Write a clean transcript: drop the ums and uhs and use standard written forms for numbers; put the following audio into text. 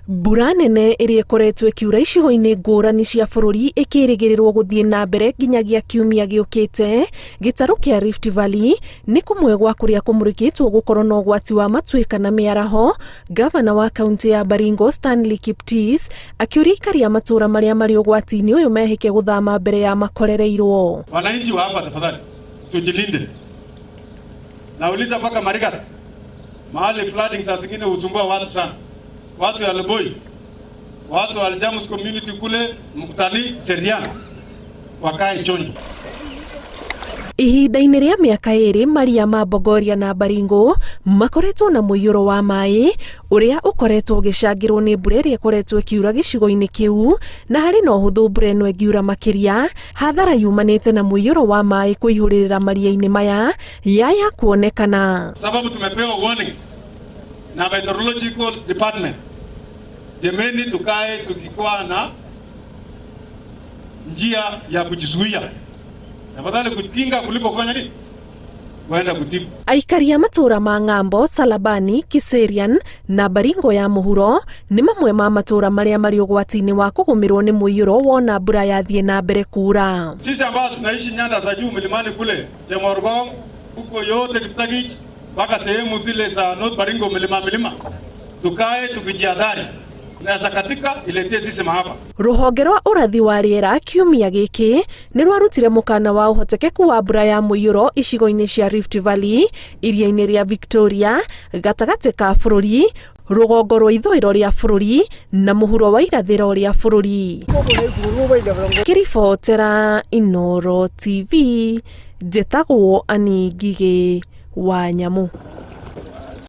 Mbura nene ĩrĩa ĩkoretwo ĩkiura icigo-inĩ ngũrani cia bũrũri ĩkĩrĩgĩrĩrwo gũthiĩ na mbere nginyagia kiumia gĩũkĩte. Gĩtarũ kĩa Rift Valley nĩ kũmwe gwa kũrĩa kũmũrĩkĩtwo gũkorwo na ũgwati wa matuĩka na mĩaraho. Gavana wa kaunti ya Baringo Stanley Kiptis akĩũria aikari a matũũra marĩa marĩ ũgwati-inĩ ũyũ mehĩke gũthama mbere ya makorereirwo. Wananchi wa hapa tafadhali tujilinde. Nauliza mpaka Marigata, mahali flooding saa zingine husumbua watu sana. Watu ya Leboi, watu wa Aljamus community kule Mkutani, Seriana, wakae chonjo. Ihinda-inĩ rĩa mĩaka ĩrĩ maria ma Bogoria na Baringo makoretwo na mũiyũro wa maĩ ũrĩa ũkoretwo ũgĩcangĩrwo nĩ mbura ĩrĩa ĩkoretwo ĩkiura gĩcigo-inĩ kĩu, na harĩ na ũhũthũ mbura ĩno ĩngiura makĩria, hathara yumanĩte na mũiyũro wa maĩ kũihũrĩrĩra maria-inĩ maya yaya kuonekana. Sababu tumepewa warning na meteorological department. Jemeni tukae tukikuwa na njia ya kujizuia. Afadhali kupinga kuliko kufanya nini? Waenda kutibu. Aikari a matũũra ma Ng'ambo, Salabani, Kiserian na Baringo ya mũhuro nĩ mamwe ma matũũra marĩa marĩ ũgwati-inĩ wa kũgũmĩrwo nĩ mũiyũro wona mbura yathiĩ na mbere kuura. Sisi ambao tunaishi nyanda za juu milimani kule Jemorgong, huko yote Kiptagich, mpaka sehemu zile za North Baringo milima, tukae tukijihadhari. Rũhonge rwa ũrathi wa rĩera kiumia gĩkĩ nĩ rwarutire mũkana wa ũhotekeku wa mbura ya mũiyũro icigo-inĩ cia Rift Valley, iria-inĩ rĩa Victoria, gatagatĩ ka bũrũri, rũgongo rwa ithũĩro rĩa bũrũri na mũhuro wa irathĩro rĩa bũrũri. Kĩribotera Inooro TV, njĩtagwo Ani Ngigĩ wa Nyamũ.